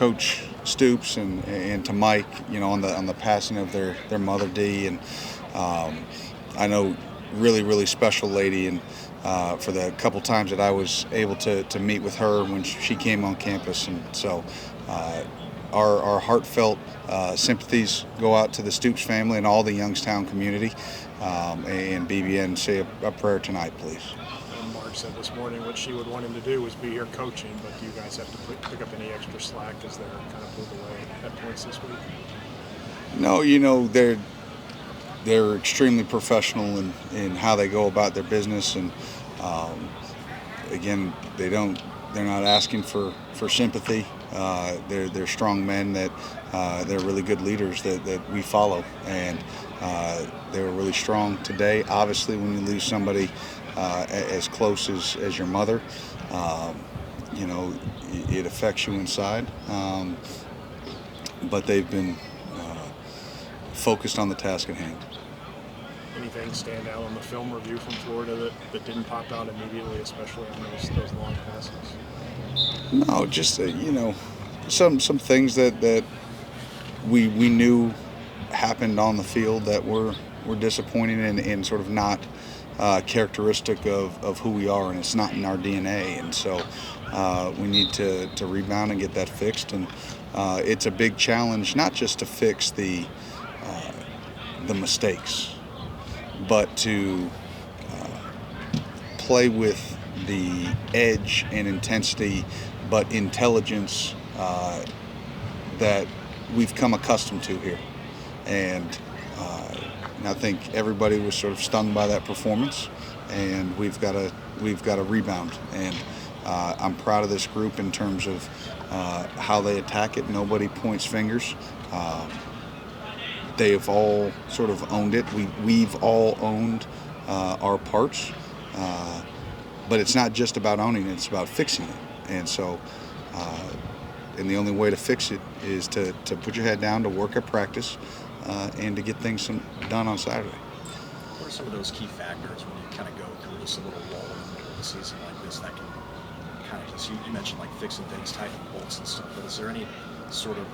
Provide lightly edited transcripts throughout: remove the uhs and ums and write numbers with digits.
Coach Stoops and to Mike, on the passing of their mother Dee, and I know really special lady, and for the couple times that I was able to meet with her when she came on campus, and so our heartfelt sympathies go out to the Stoops family and all the Youngstown community, and BBN, say a prayer tonight, please. Mark said this morning what she would want him to do was be here coaching, but do you guys have to pick up any extra slack as they're kind of pulled away at points this week? No, they're extremely professional in how they go about their business, and again, they're not asking for sympathy. They're strong men that they're really good leaders that we follow, and they were really strong today. Obviously, when you lose somebody as close as your mother, it affects you inside. But they've been focused on the task at hand. Anything stand out on the film review from Florida that didn't pop out immediately, especially on those long passes? No, just some things that we knew happened on the field that were disappointing and sort of not characteristic of who we are, and it's not in our DNA, and so we need to rebound and get that fixed, and it's a big challenge not just to fix the mistakes, but to play with the edge and intensity, but intelligence that we've come accustomed to here. And I think everybody was sort of stunned by that performance, and we've got to rebound. And I'm proud of this group in terms of how they attack it. Nobody points fingers. They have all sort of owned it. We've all owned our parts, but it's not just about owning it, it's about fixing it. And so, and the only way to fix it is to put your head down, to work at practice, and to get things done on Saturday. What are some of those key factors when you kind of go through this little lull in the middle of the season like this that can kind of just, you mentioned like fixing things, tightening bolts and stuff, but is there any sort of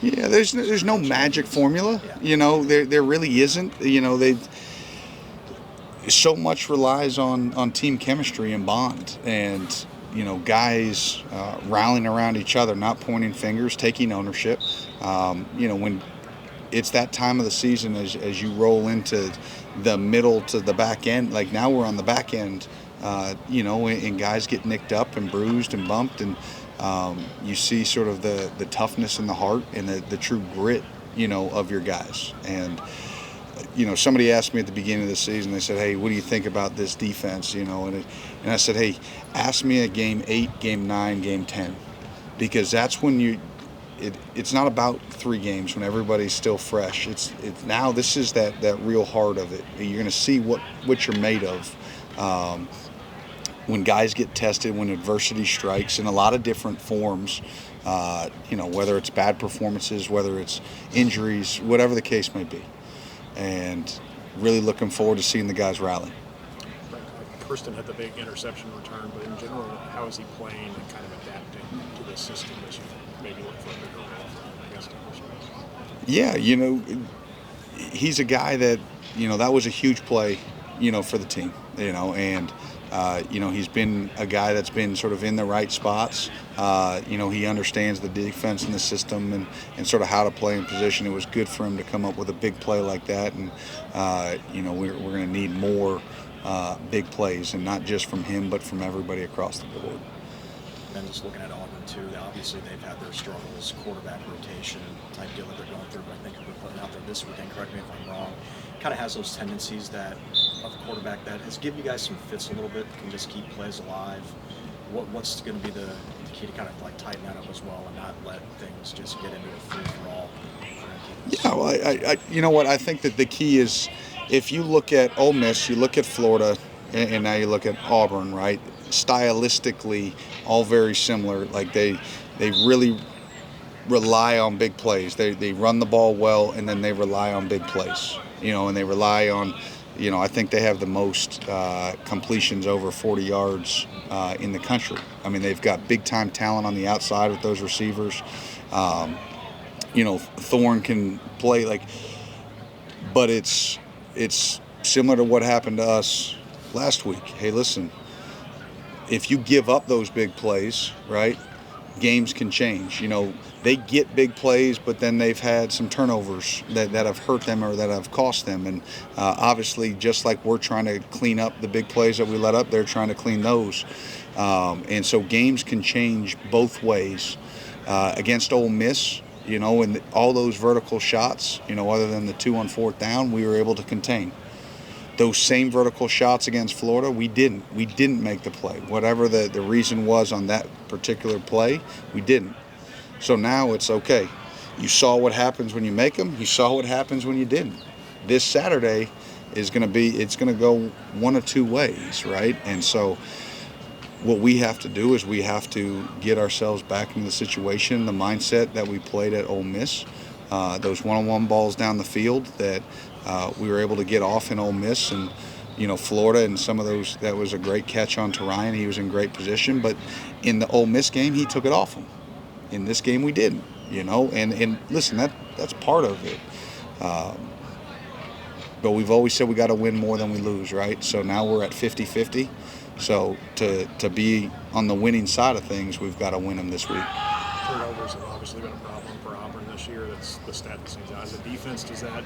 yeah, there's no magic formula. Yeah. There really isn't. They so much relies on team chemistry and bond, and guys rallying around each other, not pointing fingers, taking ownership. When it's that time of the season, as you roll into the middle to the back end, like now we're on the back end, and guys get nicked up and bruised and bumped, and you see sort of the toughness and the heart and the true grit, of your guys. And somebody asked me at the beginning of the season, they said, hey, what do you think about this defense? And I said, hey, ask me at game 8, game 9, game 10, because that's when it's not about 3 games when everybody's still fresh. It's now this is that real heart of it. You're going to see what you're made of. When guys get tested, when adversity strikes in a lot of different forms, whether it's bad performances, whether it's injuries, whatever the case may be. And really looking forward to seeing the guys rally. Kristian had the big interception return, but in general, how is he playing and kind of adapting to this system as you maybe look for a bigger role from, I guess, Yeah, he's a guy that, that was a huge play, for the team, and he's been a guy that's been sort of in the right spots. He understands the defense and the system and sort of how to play in position. It was good for him to come up with a big play like that. And, we're going to need more big plays, and not just from him, but from everybody across the board. And just looking at Auburn, too, obviously they've had their struggles, quarterback rotation type deal that they're going through, but I think we're putting out there this weekend, correct me if I'm wrong, kind of has those tendencies that of a quarterback that has given you guys some fits a little bit, can just keep plays alive. What's going to be the key to kind of like tighten that up as well and not let things just get into a free-for-all? Yeah, well, you know what, I think that the key is, if you look at Ole Miss, you look at Florida, and now you look at Auburn, right? Stylistically, all very similar. Like they really rely on big plays. They run the ball well, and then they rely on big plays. And they rely on I think they have the most completions over 40 yards in the country. I mean, they've got big-time talent on the outside with those receivers. Thorne can play but it's similar to what happened to us last week. Hey, listen, if you give up those big plays, right, games can change. They get big plays, but then they've had some turnovers that have hurt them or that have cost them. And obviously, just like we're trying to clean up the big plays that we let up, they're trying to clean those. And so games can change both ways. Against Ole Miss, and all those vertical shots, other than the 2 on 4th down, we were able to contain. Those same vertical shots against Florida, we didn't make the play. Whatever the reason was on that particular play, we didn't. So now it's okay. You saw what happens when you make them. You saw what happens when you didn't. This Saturday it's going to go one of two ways, right? And so what we have to do is we have to get ourselves back into the situation, the mindset that we played at Ole Miss, those one-on-one balls down the field that we were able to get off in Ole Miss, and Florida and some of those. That was a great catch on Ryan. He was in great position, but in the Ole Miss game, he took it off him. In this game, we didn't. And listen, that's part of it. But we've always said we got to win more than we lose, right? So now we're at 50-50. So to be on the winning side of things, we've got to win them this week. Turnovers have obviously been a problem for Auburn this year. That's the stat that stands out. As a defense, does that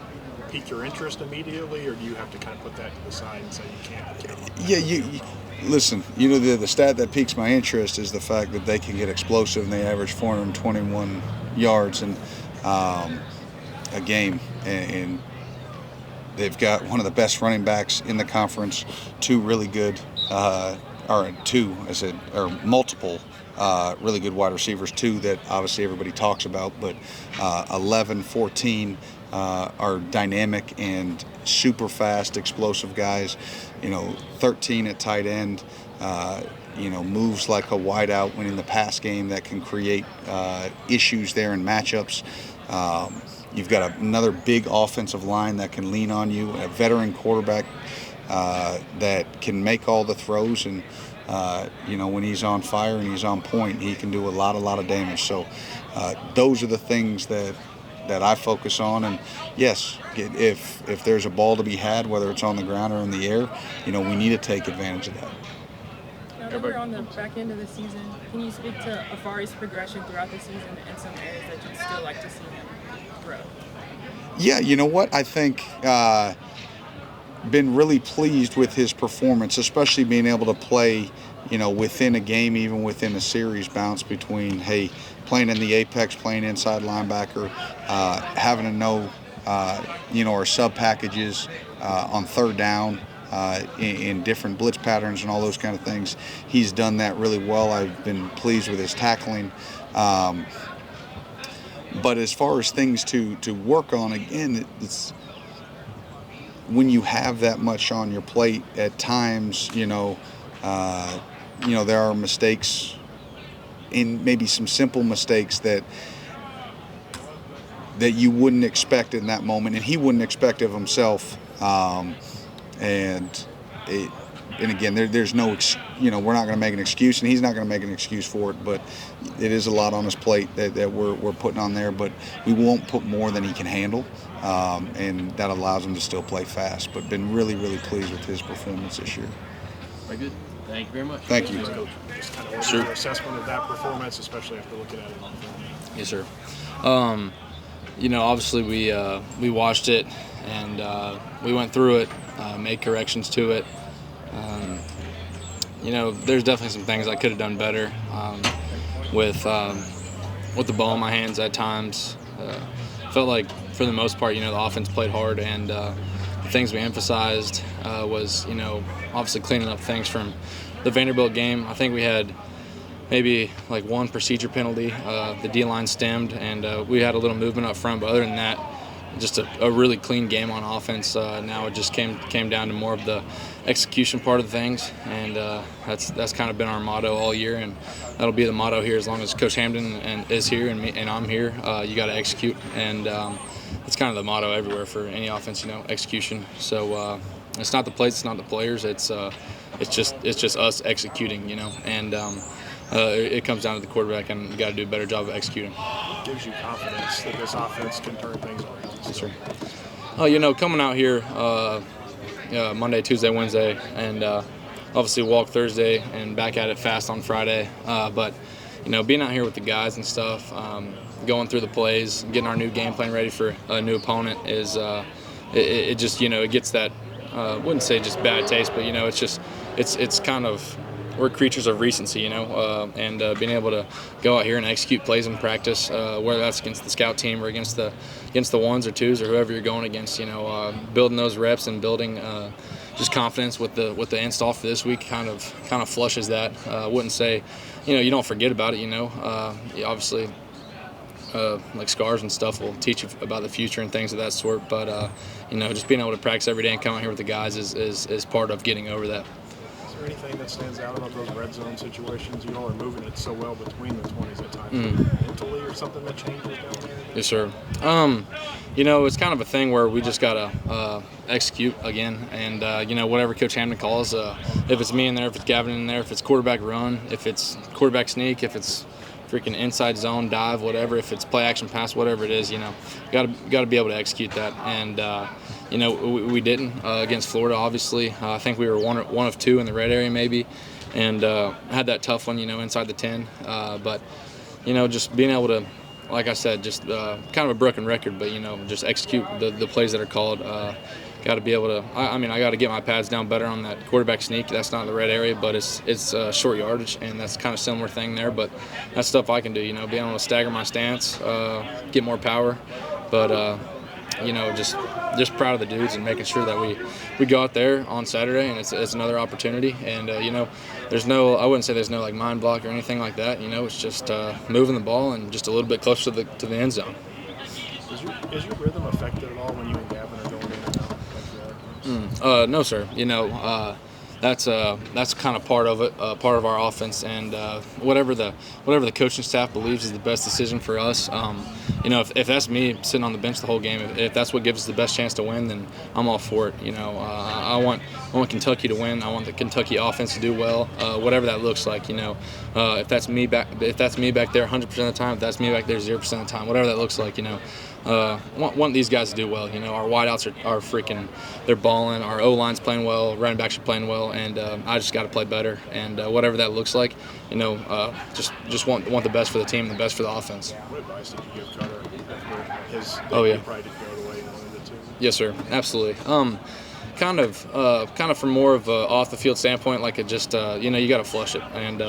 pique your interest immediately, or do you have to kind of put that to the side and say you can't? Yeah, you listen. The stat that piques my interest is the fact that they can get explosive and they average 421 yards in a game, and they've got one of the best running backs in the conference, two really good, multiple really good wide receivers, two that obviously everybody talks about, but 11, 14 are dynamic and super fast, explosive guys. 13 at tight end, moves like a wideout when in the pass game that can create issues there in matchups. You've got another big offensive line that can lean on you, a veteran quarterback that can make all the throws, and when he's on fire and he's on point, he can do a lot of damage. So those are the things that I focus on. And yes, if there's a ball to be had, whether it's on the ground or in the air, we need to take advantage of that. Now that we're on the back end of the season, can you speak to Afari's progression throughout the season and some areas that you'd still like to see him grow? Yeah, you know what? I think been really pleased with his performance, especially being able to play, within a game, even within a series, bounce between, playing in the apex, playing inside linebacker, having to know, our sub packages on third down in different blitz patterns and all those kind of things. He's done that really well. I've been pleased with his tackling. But as far as things to work on, again, it's when you have that much on your plate at times, there are mistakes, in maybe some simple mistakes that you wouldn't expect in that moment, and he wouldn't expect of himself. And again, there's no, we're not going to make an excuse, and he's not going to make an excuse for it. But it is a lot on his plate that we're putting on there. But we won't put more than he can handle, and that allows him to still play fast. But been really, really pleased with his performance this year. Very good. Thank you very much. Thank you. Just kind of your assessment of that performance, especially after looking at it on film. Yes, sir. Obviously we watched it and we went through it, made corrections to it. There's definitely some things I could have done better with the ball in my hands at times. Felt like for the most part, the offense played hard, and the things we emphasized was, obviously cleaning up things from the Vanderbilt game. I think we had maybe like one procedure penalty. The D-line stemmed, and we had a little movement up front. But other than that, just a really clean game on offense. Now it just came down to more of the execution part of things, and that's kind of been our motto all year, and that'll be the motto here as long as Coach Hamden is here and I'm here. You got to execute, and it's kind of the motto everywhere for any offense, execution. So it's not the plays, it's not the players. It's just us executing, and it comes down to the quarterback, and you got to do a better job of executing. What gives you confidence that this offense can turn things around? Yes, sir. Coming out here Monday, Tuesday, Wednesday, and obviously walk Thursday and back at it fast on Friday. But being out here with the guys and stuff, going through the plays, getting our new game plan ready for a new opponent is it just it gets that wouldn't say just bad taste, but it's kind of, we're creatures of recency, and being able to go out here and execute plays in practice, whether that's against the scout team or against the ones or twos or whoever you're going against, building those reps and building just confidence with the install for this week kind of flushes that. Wouldn't say, you don't forget about it, obviously. Like scars and stuff will teach you about the future and things of that sort. But just being able to practice every day and come out here with the guys is part of getting over that. Is there anything that stands out about those red zone situations? You all are moving it so well between the 20s at times. Mentally, or something that changes down there? Yes, sir. It's kind of a thing where we just gotta execute again, and whatever Coach Hamden calls. If it's me in there, if it's Gavin in there, if it's quarterback run, if it's quarterback sneak, if it's freaking inside zone dive, whatever, if it's play action pass, whatever it is, got to be able to execute that. And we didn't against Florida. Obviously, I think we were one of two in the red area maybe, and had that tough one, inside the 10. But just being able to, like I said, just kind of a broken record, but just execute the plays that are called. Got to be able to. I got to get my pads down better on that quarterback sneak. That's not in the red area, but it's short yardage, and that's kind of similar thing there. But that's stuff I can do. Being able to stagger my stance, get more power, but just proud of the dudes and making sure that we go out there on Saturday, and it's another opportunity. And there's no, I wouldn't say there's no like mind block or anything like that. It's just moving the ball and just a little bit closer to the end zone. Is your rhythm affected at all when you and Gavin are going in and out? No, sir. That's kind of part of it, part of our offense, and whatever the coaching staff believes is the best decision for us. If that's me sitting on the bench the whole game, if that's what gives us the best chance to win, then I'm all for it. I want Kentucky to win. I want the Kentucky offense to do well, whatever that looks like. If that's me back there 100% of the time, if that's me back there 0% of the time, whatever that looks like. Want these guys to do well. Our wideouts are freaking, they're balling. Our O-line's playing well. Running backs are playing well, and I just got to play better. And whatever that looks like, just want the best for the team, the best for the offense. What advice did you give Cutter after his? Oh yeah. Probably didn't go the way he wanted it to. Yes, sir. Absolutely. Kind of from more of a off the field standpoint, like it just you got to flush it, and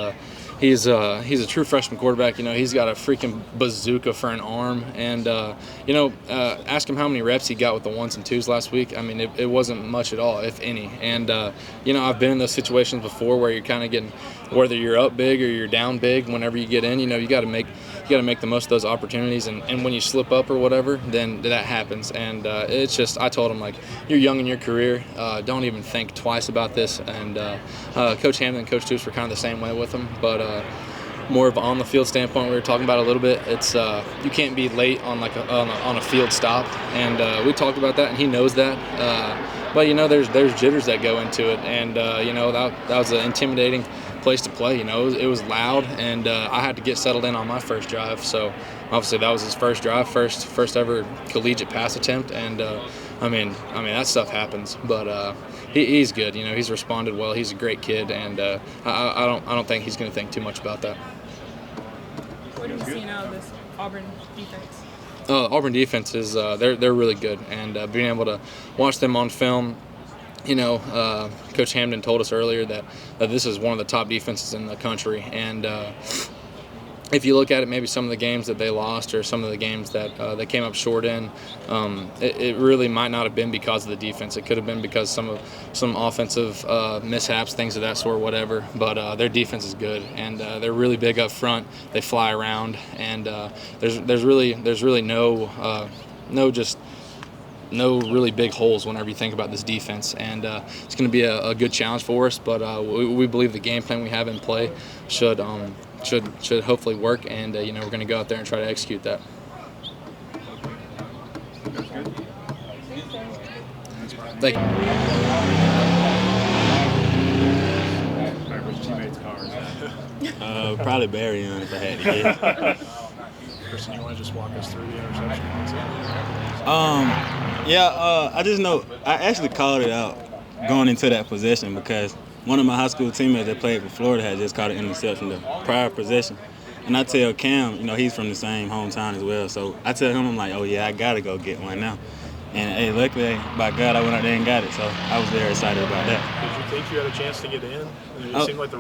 he's a true freshman quarterback. He's got a freaking bazooka for an arm, and ask him how many reps he got with the ones and twos last week. It wasn't much at all, if any. And I've been in those situations before where you're kind of getting, whether you're up big or you're down big, whenever you get in, you got to make the most of those opportunities, and when you slip up or whatever, then that happens. And it's just, I told him, like, you're young in your career, don't even think twice about this. And Coach Hamden and Coach Toos were kind of the same way with him, but more of on the field standpoint, we were talking about a little bit. It's you can't be late on on a field stop, and we talked about that, and he knows that. But there's jitters that go into it, and that was an intimidating place to play. It was loud, and I had to get settled in on my first drive. So obviously that was his first drive, first ever collegiate pass attempt, and that stuff happens. But he's good. He's responded well. He's a great kid, and I don't think he's going to think too much about that. What are you seeing out of this Auburn defense? Auburn defense is they're really good, and being able to watch them on film. Coach Hamden told us earlier that this is one of the top defenses in the country, and if you look at it, maybe some of the games that they lost or some of the games that they came up short in, it really might not have been because of the defense. It could have been because some offensive mishaps, things of that sort, whatever. But their defense is good, and they're really big up front. They fly around, and there's really no really big holes whenever you think about this defense, and it's going to be a good challenge for us. But we believe the game plan we have in play should hopefully work, and we're going to go out there and try to execute that. Thank you. All right, which teammates' cars? Probably Barry on if I had to guess. Kristian, you want to just walk us through the interception? I just know I actually called it out going into that possession because one of my high school teammates that played for Florida had just caught an interception the prior possession. And I tell Cam, he's from the same hometown as well. So I tell him, I'm like, oh, yeah, I got to go get one now. And, hey, luckily, by God, I went out there and got it. So I was very excited about that. Did you think you had a chance to get in? It seemed like the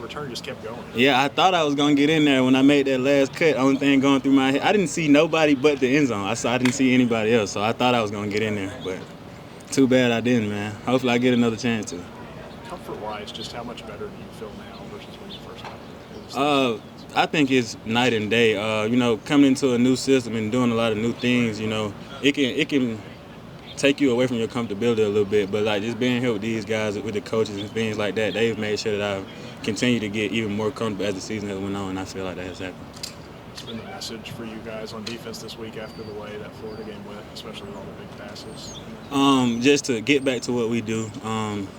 return just kept going. Yeah, I thought I was going to get in there when I made that last cut. Only thing going through my head, I didn't see nobody but the end zone. I didn't see anybody else. So I thought I was going to get in there. But too bad I didn't, man. Hopefully I get another chance to. Comfort-wise, just how much better do you feel now versus when you first got there? I think it's night and day. Coming into a new system and doing a lot of new things, it can take you away from your comfortability a little bit. But like just being here with these guys, with the coaches and things like that, they've made sure that I've continued to get even more comfortable as the season has went on, and I feel like that has happened. What's been the message for you guys on defense this week after the way that Florida game went, especially with all the big passes? Just to get back to what we do,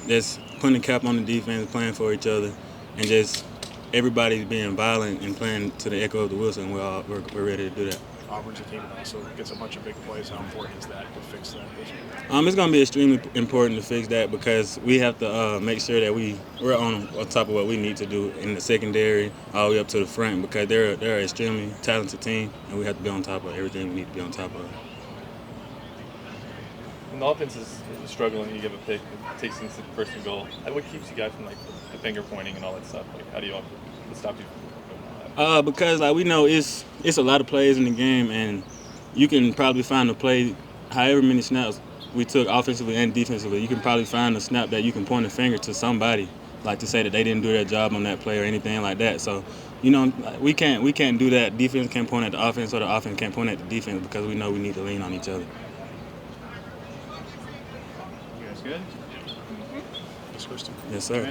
just putting the cap on the defense, playing for each other, and just everybody's being violent and playing to the echo of the whistle, and we're ready to do that. Auburn's a team that also gets a bunch of big plays. How important is that to fix that this week? It's going to be extremely important to fix that because we have to make sure that we're on top of what we need to do in the secondary all the way up to the front because they're an extremely talented team, and we have to be on top of everything we need to be on top of. When the offense is struggling, you give a pick, it takes into first and goal. What keeps you guys from the finger pointing and all that stuff? How do you stop you from doing all that? Because we know it's a lot of plays in the game, and you can probably find a play, however many snaps we took offensively and defensively, you can probably find a snap that you can point a finger to somebody, like to say that they didn't do their job on that play or anything like that. So, we can't do that. Defense can't point at the offense, or the offense can't point at the defense because we know we need to lean on each other. You guys good? Yes, Kristian. Yes, sir.